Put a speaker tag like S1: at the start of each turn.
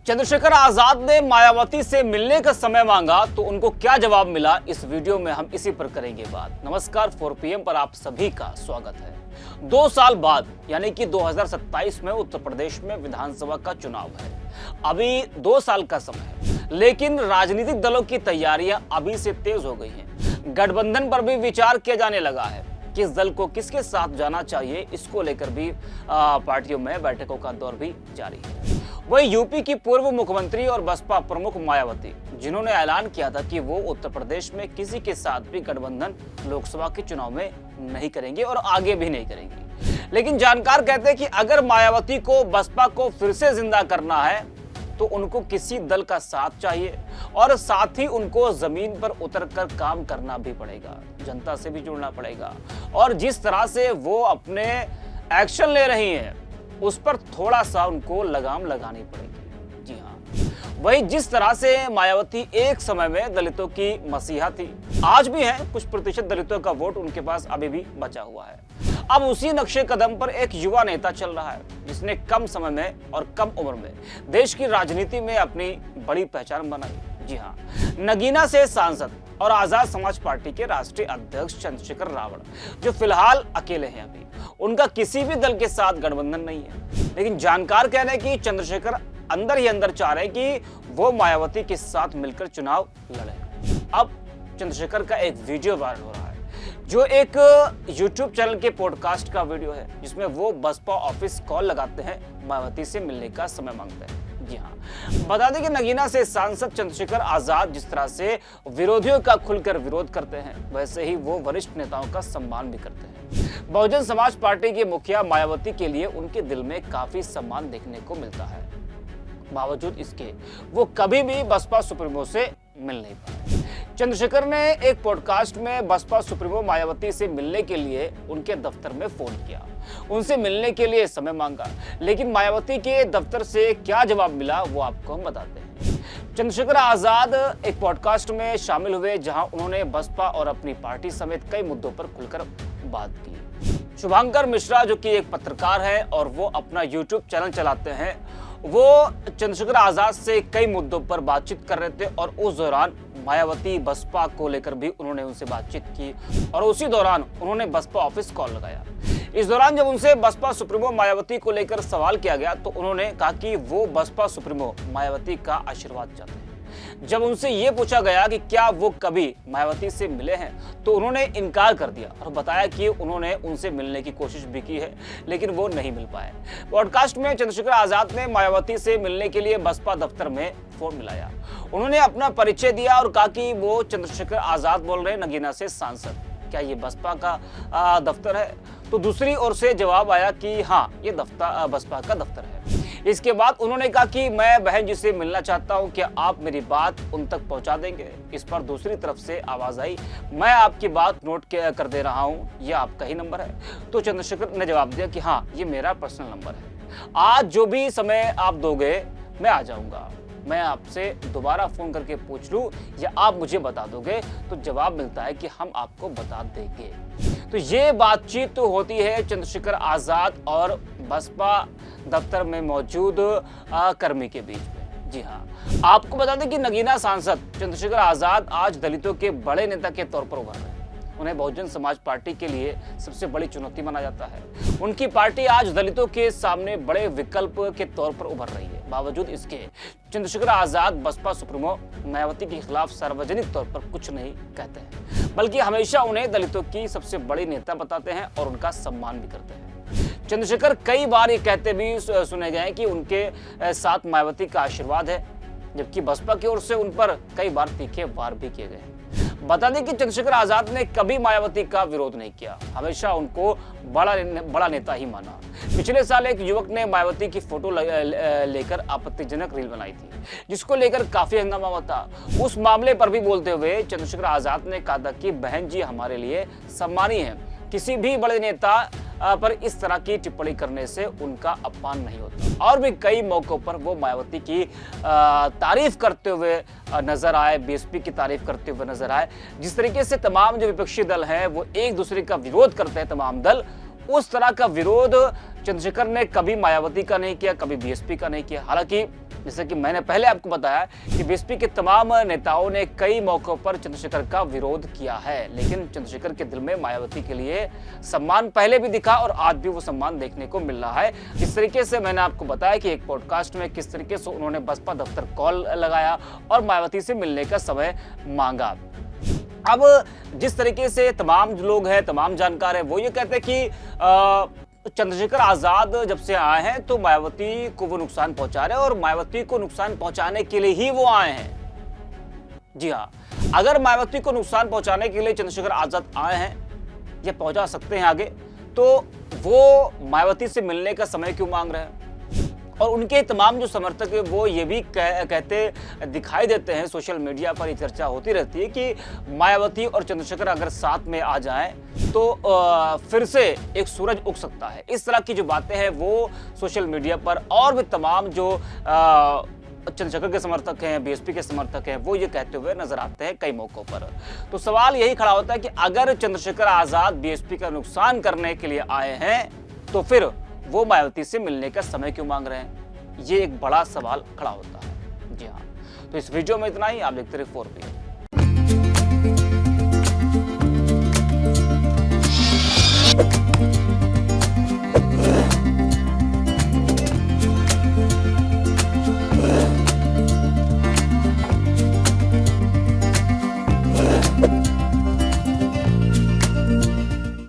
S1: चंद्रशेखर आजाद ने मायावती से मिलने का समय मांगा तो उनको क्या जवाब मिला, इस वीडियो में हम इसी पर करेंगे बात। नमस्कार, 4PM पर आप सभी का स्वागत है। 2 साल बाद यानी कि 2027 में उत्तर प्रदेश में विधानसभा का चुनाव है। अभी 2 साल का समय है, लेकिन राजनीतिक दलों की तैयारियां अभी से तेज हो गई हैं। गठबंधन पर भी विचार किया जाने लगा है। किस दल को किसके साथ जाना चाहिए, इसको लेकर भी पार्टियों में बैठकों का दौर भी जारी है। वही यूपी की पूर्व मुख्यमंत्री और बसपा प्रमुख मायावती, जिन्होंने ऐलान किया था कि वो उत्तर प्रदेश में किसी के साथ भी गठबंधन लोकसभा के चुनाव में नहीं करेंगे और आगे भी नहीं करेंगे। लेकिन जानकार कहते हैं कि अगर मायावती को बसपा को फिर से जिंदा करना है तो उनको किसी दल का साथ चाहिए और साथ ही उनको जमीन पर उतरकर काम करना भी पड़ेगा, जनता से भी जुड़ना पड़ेगा और जिस तरह से वो अपने एक्शन ले रही हैं उस पर थोड़ा सा उनको लगाम लगानी पड़ेगी। जी हाँ, वही जिस तरह से मायावती एक समय में दलितों की मसीहा थी, आज भी है, कुछ प्रतिशत दलितों का वोट उनके पास अभी भी बचा हुआ है। अब उसी नक्शे कदम पर एक युवा नेता चल रहा है जिसने कम समय में और कम उम्र में देश की राजनीति में अपनी बड़ी पहचान बनाई। जी हाँ, नगीना से सांसद और आजाद समाज पार्टी के राष्ट्रीय अध्यक्ष चंद्रशेखर रावण, जो फिलहाल अकेले हैं, अभी उनका किसी भी दल के साथ गठबंधन नहीं है। लेकिन जानकार कह रहे हैं कि चंद्रशेखर अंदर ही अंदर चाह रहे हैं कि वो मायावती के साथ मिलकर चुनाव लड़े। अब चंद्रशेखर का एक वीडियो वायरल हो रहा है, जो एक YouTube चैनल के पॉडकास्ट का वीडियो है, जिसमें वो बसपा ऑफिस कॉल लगाते हैं, मायावती से मिलने का समय मांगते हैं। जी हाँ, बता दें कि नगीना से सांसद चंद्रशेखर आजाद जिस तरह से विरोधियों का खुलकर विरोध करते हैं, वैसे ही वो वरिष्ठ नेताओं का सम्मान भी करते हैं। बहुजन समाज पार्टी के मुखिया मायावती के लिए उनके दिल में काफी सम्मान देखने को मिलता है। बावजूद इसके वो कभी भी बसपा सुप्रीमो से मिल नहीं पाए। चंद्रशेखर ने एक पॉडकास्ट में बसपा सुप्रीमो मायावती से मिलने के लिए उनके दफ्तर में फोन किया, उनसे मिलने के लिए समय मांगा, लेकिन मायावती के दफ्तर से क्या जवाब मिला वो आपको हम बताते हैं। चंद्रशेखर आजाद एक पॉडकास्ट में शामिल हुए जहां उन्होंने बसपा और अपनी पार्टी समेत कई मुद्दों पर खुलकर बात की। शुभांकर मिश्रा, जो कि एक पत्रकार है और वो अपना YouTube चैनल चलाते हैं, वो चंद्रशेखर आजाद से कई मुद्दों पर बातचीत कर रहे थे और उस दौरान मायावती बसपा को लेकर भी उन्होंने उनसे बातचीत की और उसी दौरान उन्होंने बसपा ऑफिस कॉल लगाया। इस दौरान जब उनसे बसपा सुप्रीमो मायावती को लेकर सवाल किया गया तो उन्होंने कहा कि वो बसपा सुप्रीमो मायावती का आशीर्वाद चाहते हैं। जब उनसे ये पूछा गया कि क्या वो कभी मायावती से मिले हैं तो उन्होंने इनकार कर दिया और बताया कि उन्होंने उनसे मिलने की कोशिश भी की है, लेकिन वो नहीं मिल पाए। पॉडकास्ट में चंद्रशेखर आजाद ने मायावती से मिलने के लिए बसपा दफ्तर में फोन मिलाया। उन्होंने अपना परिचय दिया और कहा कि वो चंद्रशेखर आजाद बोल रहे हैं, नगीना से सांसद। क्या ये बसपा का दफ्तर है? तो दूसरी ओर से जवाब आया कि हाँ, ये बसपा का दफ्तर है। इसके बाद उन्होंने कहा कि मैं बहन जी से मिलना चाहता हूं, क्या आप मेरी बात उन तक पहुंचा देंगे? इस पर दूसरी तरफ से आवाज आई, मैं आपकी बात नोट कर दे रहा हूं, ये आपका ही नंबर है। तो चंद्रशेखर ने जवाब दिया कि हाँ, ये मेरा पर्सनल नंबर है, आज जो भी समय आप दोगे मैं आ जाऊंगा। मैं आपसे दोबारा फोन करके पूछ लूं या आप मुझे बता दोगे? तो जवाब मिलता है कि हम आपको बता देंगे। तो ये बातचीत तो होती है चंद्रशेखर आजाद और बसपा दफ्तर में मौजूद कर्मी के बीच में। जी हाँ, आपको बता दें कि नगीना सांसद चंद्रशेखर आजाद आज दलितों के बड़े नेता के तौर पर उभर रहे हैं। उन्हें बहुजन समाज पार्टी के लिए सबसे बड़ी चुनौती माना जाता है। उनकी पार्टी आज दलितों के सामने बड़े विकल्प के तौर पर उभर रही है। बावजूद इसके चंद्रशेखर आजाद बसपा सुप्रीमो मायावती के खिलाफ सार्वजनिक तौर पर कुछ नहीं कहते हैं, बल्कि हमेशा उन्हें दलितों की सबसे बड़ी नेता बताते हैं और उनका सम्मान भी करते हैं। चंद्रशेखर कई बार ये कहते भी सुने गए हैं कि उनके साथ मायावती का आशीर्वाद है, जबकि बसपा की ओर से उन पर कई बार तीखे वार भी किए गए। बता दें कि चंद्रशेखर आजाद ने कभी मायावती का विरोध नहीं किया, हमेशा उनको बड़ा नेता ही माना। पिछले साल एक युवक ने मायावती की फोटो लेकर आपत्तिजनक रील बनाई थी, जिसको लेकर काफी हंगामा हुआ था। उस मामले पर भी बोलते हुए चंद्रशेखर आजाद ने कहा था कि बहन जी हमारे लिए सम्मानीय है, किसी भी बड़े नेता पर इस तरह की टिप्पणी करने से उनका अपमान नहीं होता। और भी कई मौकों पर वो मायावती की तारीफ करते हुए नजर आए, बीएसपी की तारीफ करते हुए नजर आए। जिस तरीके से तमाम जो विपक्षी दल हैं वो एक दूसरे का विरोध करते हैं, तमाम दल, उस तरह का विरोध चंद्रशेखर ने कभी मायावती का नहीं किया, कभी बीएसपी का नहीं किया। हालांकि जैसे कि मैंने पहले आपको बताया कि बीएसपी के तमाम नेताओं ने कई मौकों पर चंद्रशेखर का विरोध किया है, लेकिन चंद्रशेखर के दिल में मायावती के लिए सम्मान पहले भी दिखा और आज भी वो सम्मान देखने को मिल रहा है। जिस तरीके से मैंने आपको बताया कि एक पॉडकास्ट में किस तरीके से उन्होंने बसपा दफ्तर कॉल लगाया और मायावती से मिलने का समय मांगा। अब जिस तरीके से तमाम लोग हैं, तमाम जानकार हैं, वो ये कहते हैं कि चंद्रशेखर आजाद जब से आए हैं तो मायावती को वो नुकसान पहुंचा रहे हैं और मायावती को नुकसान पहुंचाने के लिए ही वो आए हैं। जी हाँ, अगर मायावती को नुकसान पहुंचाने के लिए चंद्रशेखर आजाद आए हैं या पहुंचा सकते हैं आगे, तो वो मायावती से मिलने का समय क्यों मांग रहे हैं? और उनके तमाम जो समर्थक है वो ये भी कहते दिखाई देते हैं, सोशल मीडिया पर ये चर्चा होती रहती है कि मायावती और चंद्रशेखर अगर साथ में आ जाएं तो फिर से एक सूरज उग सकता है। इस तरह की जो बातें हैं वो सोशल मीडिया पर और भी तमाम जो चंद्रशेखर के समर्थक हैं, बीएसपी के समर्थक हैं, वो ये कहते हुए नजर आते हैं कई मौकों पर। तो सवाल यही खड़ा होता है कि अगर चंद्रशेखर आजाद बीएसपी का नुकसान करने के लिए आए हैं तो फिर वो मायावती से मिलने का समय क्यों मांग रहे हैं? ये एक बड़ा सवाल खड़ा होता है। जी हाँ, तो इस वीडियो में इतना ही। आप देखते रहिए 4PM।